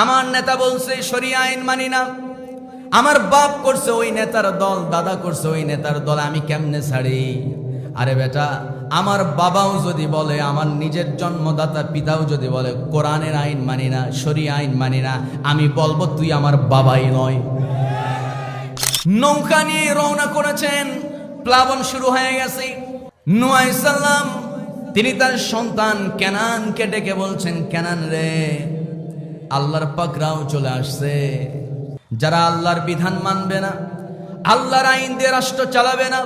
আমার নেতা বলছে শরিয়া আইন মানি না, আমার বাপ করছে ওই নেতার দল, দাদা করছে ওই নেতার দল, আমি কেমনে ছাড়ি? আরে বেটা, আমার বাবাও যদি বলে, আমার নিজের জন্মদাতা পিতাও যদি বলে কোরআনের আইন মানি না, শরিয়া আইন মানি না, আমি বলবো তুই আমার বাবাই নয়। নৌকা নিয়ে রওনা করেছেন, প্লাবন শুরু হয়ে গেছে। নূহ আলাইহিস সালাম তিনি তার সন্তান কেনানকে ডেকে বলছেন, কেনান রে, আল্লাহর পাকড়াও চলে আসছে। যারা আল্লাহর বিধান মানবে না, আল্লাহর আইন দিয়ে রাষ্ট্র চালাবে না,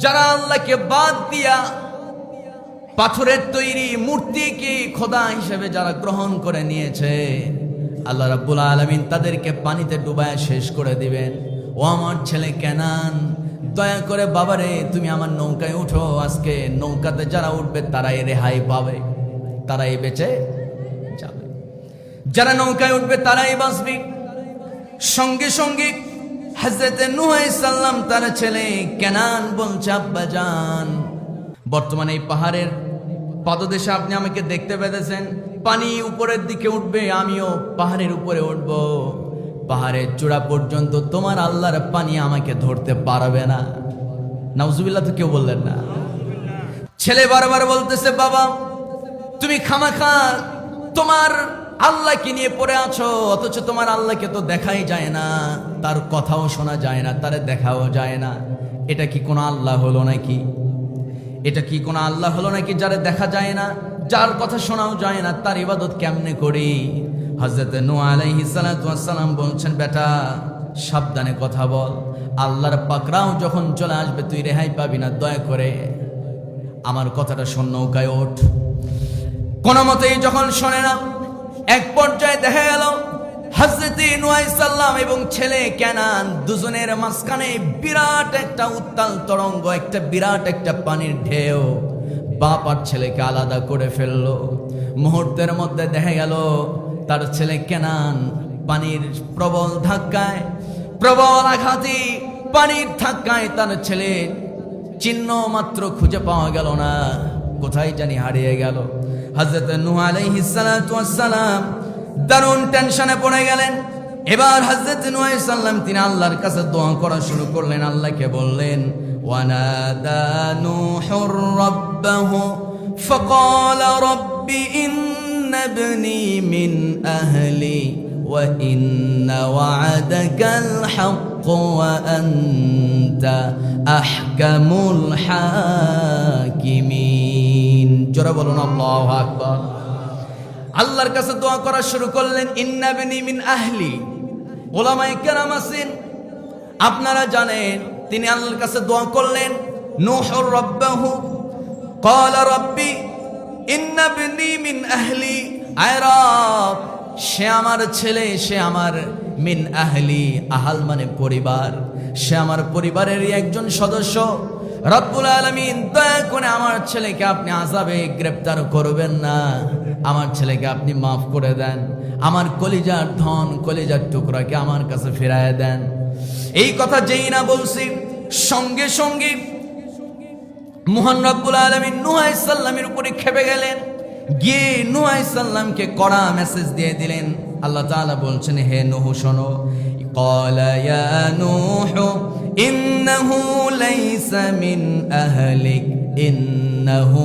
যারা আল্লাহকে বাদ দিয়া পাথরের তৈরি মূর্তিকে খোদা হিসেবে যারা গ্রহণ করে নিয়েছে, আল্লাহ রাব্বুল আলামিন তাদেরকে পানিতে ডুবায় শেষ করে দিবেন। ও আমার ছেলে কেনান, দয়া করে বাবারে তুমি আমার নৌকায় উঠো। আজকে নৌকাতে যারা উঠবে তারাই রেহাই পাবে, তারাই বেঁচে যাবে। যারা নৌকায় উঠবে তারাই বাঁচবে। সঙ্গে সঙ্গে হযরত নূহ আলাইহিস সালাম তার ছেলে কেনান বলছে, আব্বা জান, বর্তমানে এই পাহাড়ের পাদদেশে আপনি আমাকে দেখতে পেতেছেন, পানি উপরের দিকে উঠবে, আমিও পাহাড়ের উপরে উঠব। পাহাড়ের চূড়া পর্যন্ত তোমার আল্লাহর পানি আমাকে ধরতে পারবে না। নাউজুবিল্লাহ তো কেউ বললেন না। ছেলে বারবার বলতেছে, বাবা তুমি খামাখা তোমার আল্লাহকে নিয়ে পড়ে আছো, অথচ তোমার আল্লাহকে তো দেখাই যায় না, তার কথাও শোনা যায় না, তারে দেখাও যায় না। এটা কি কোনো আল্লাহ হলো নাকি? এটা কি কোনো আল্লাহ হলো নাকি যারে দেখা যায় না, যার কথা শোনাও যায় না, তার ইবাদত কেমনে করি? হযরত নূহ আলাইহিস সালাতু ওয়াস সালাম বলছেন, বেটা সাবধানে কথা বল, আল্লাহর পাকড়াও যখন চলে আসবে তুই রেহাই পাবি না, দয়া করে আমার কথাটা শোন, নৌকায় ওঠ। কোনো মতেই যখন শোনে না, এক পর্যায়ে দেখা গেল হযরত নূহ আলাইহিস সালাম এবং ছেলে কেনান দুজনের মাঝখানে বিরাট একটা উত্তাল তরঙ্গ, একটা বিরাট একটা পানির ঢেউ বাপ আর ছেলেকে আলাদা করে ফেললো। মুহূর্তের মধ্যে দেখা গেল তার ছেলে কেনান পানির প্রবল ধাক্কায়, প্রবল আঘাতে পানির ধাক্কায় তার ছেলে চিহ্ন মাত্র খুঁজে পাওয়া গেল না, কোথায় জানি হারিয়ে গেল। হযরত নূহ আলাইহিস সালাতু ওয়াস সালাম দারুণ টেনশনে পড়ে গেলেন। এবার হযরত নূহ আলাইহিস সালাম তিনি আল্লাহর কাছে দোয়া করা শুরু করলেন, আল্লাহকে বললেন, ওয়ানাদা নূহুর রাব্বাহু ফাকালা রাব্বি ইন্না ইবনি মিন আহলি ওয়া ইন্না ওয়া'দাকাল হাক্ক ওয়া আনতা আহকামুল হাকিমিন। জোরে বলুন আল্লাহু আকবার। আল্লাহর কাছে দোয়া করা শুরু করলেন, ইন্না ইবনি মিন আহলি। উলামায়ে কেরাম আছেন, আপনারা জানেন, তিনি আল্লাহর কাছে দোয়া করলেন, নূহুর রাব্বাহু ক্বালা রাব্বি ইন্না ইবনি মিন আহলি, আয় রব সে আমার ছেলে, সে আমার মিন আহলি, আহাল মানে পরিবার, সে আমার পরিবারেরই একজন সদস্য। রব্বুল আলামিন দয়া করে আমার ছেলেকে আপনি আযাবে গ্রেফতার করবেন না, আমার ছেলেকে আপনি মাফ করে দেন, আমার কলিজার ধন কলিজার টুকরাকে আমার কাছে ফিরায় দেন। এই কথা যেই না বলছি, সঙ্গে সঙ্গে মহান রব্বুল আলামিন নূহ আলাইহিস সালামের উপরে খেপে গেলেন, গিয়ে নূহ আলাইহিস সালামকে কড়া মেসেজ দিয়ে দিলেন। আল্লাহ তাআলা বলছেন, হে নূহ শোনো, ক্বালা ইয়া নূহ ইন্নাহু লাইসা মিন আহলিক ইন্নাহু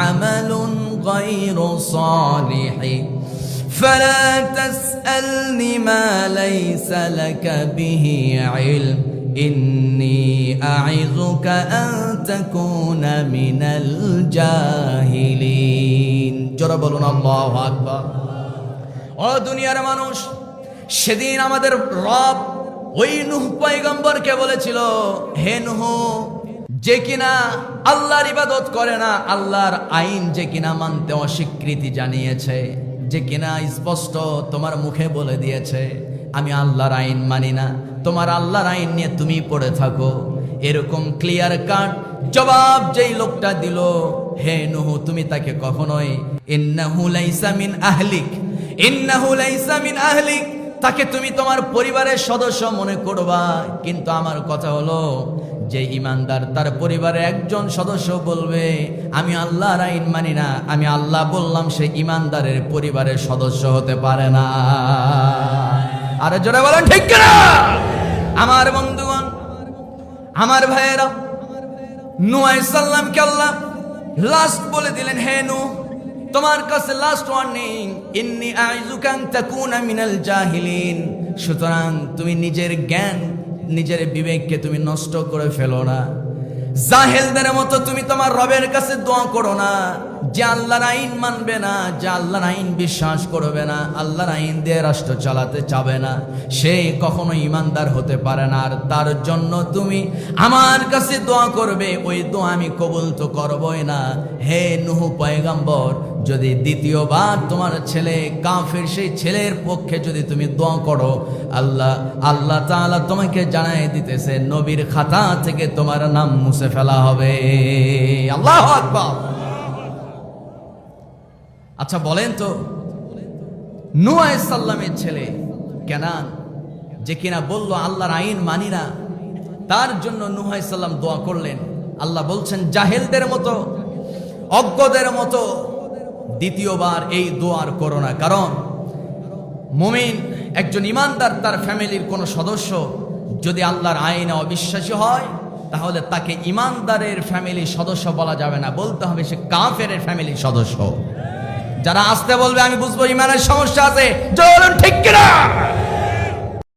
আমালুন গায়রু সালিহ ফালা তাসআলনি মা লাইসা লাকা বিহি ইলম ইন্নী আ'ইযুকা আন তাকুনা মিনাল জাহিলিন। জোরে বলুন আল্লাহু আকবার। ও দুনিয়ার মানুষ, সেদিন আমাদের রব ওই নূহ পয়গম্বরকে বলেছিল, হে নূহ, যে কিনা আল্লাহর ইবাদত করে না, আল্লাহর আইন যে কিনা মানতে অস্বীকৃতি জানিয়েছে, যে কিনা স্পষ্ট তোমার মুখে বলে দিয়েছে আমি আল্লাহর আইন মানি না, তোমার আল্লাহর আইন নিয়ে তুমি পড়ে থাকো, এরকম ক্লিয়ার কাট জবাব যেই লোকটা দিল, হে নূহ তুমি তাকে কখনোই ইন্নাহু লাইসা মিন আহলিক, ইন্নাহু লাইসা মিন আহলিক, তাকে তুমি তোমার পরিবারের সদস্য মনে করবা, কিন্তু আমার কথা হলো যে ইমানদার তার পরিবারের একজন সদস্য বলবে আমি আল্লাহর আইন মানি না, আমি আল্লাহ বললাম, সে ইমানদারের পরিবারের সদস্য হতে পারে না। আরে জোরে বলেন ঠিক কিনা? আমার বন্ধুগণ, আমার ভাইয়েরা, নূহ আলাইহিস সালামকে আল্লাহ লাস্ট বলে দিলেন, হে নূহ, তোমার কাছে লাস্ট ওয়ার্নিং, ইন্নী আইযুকা আন তাকুনা মিনাল জাহিলিন। সুতরাং তুমি নিজের জ্ঞান, নিজের বিবেককে তুমি নষ্ট করে ফেলো না। জাহেলদের মতো তুমি তোমার রবের কাছে দোয়া করো না। যে আল্লাহর আইন মানবে না, যে আল্লাহর আইন বিশ্বাস করবে না, আল্লাহর আইন দিয়ে রাষ্ট্র চালাতে চাবে না, সে কখনো ইমানদার হতে পারে না। আর তার জন্য তুমি আমার কাছে দোয়া করবে, ওই দোয়া আমি কবুল তো করবই না। হে নূহ পয়গম্বর, যদি দ্বিতীয়বার তোমার ছেলে কাফের, সেই ছেলের পক্ষে যদি তুমি দোয়া করো, আল্লাহ তাআলা তোমাকে জানাই দিতেছে নবীর খাতা থেকে তোমার নাম মুছে ফেলা হবে। আল্লাহু আকবার। আচ্ছা বলেন তো, নূহ আলাইহিস সালামের ছেলে কেনান, যে কিনা বলল আল্লাহর আইন মানি না, তার জন্য নূহ আলাইহিস সালাম দোয়া করলেন। আল্লাহ বলছেন জাহেলদের মতো, অজ্ঞদের মতো দ্বিতীয়বার এই দোয়ার করো না। কারণ মুমিন, একজন ইমানদার, তার ফ্যামিলির কোনো সদস্য যদি আল্লাহর আইনে অবিশ্বাসী হয়, তাহলে তাকে ইমানদারের ফ্যামিলির সদস্য বলা যাবে না, বলতে হবে সে কাফেরের ফ্যামিলির সদস্য। যারা আসতে বলবে আমি বুঝবো ইমানের সমস্যা আছে, বলুন ঠিক কিনা?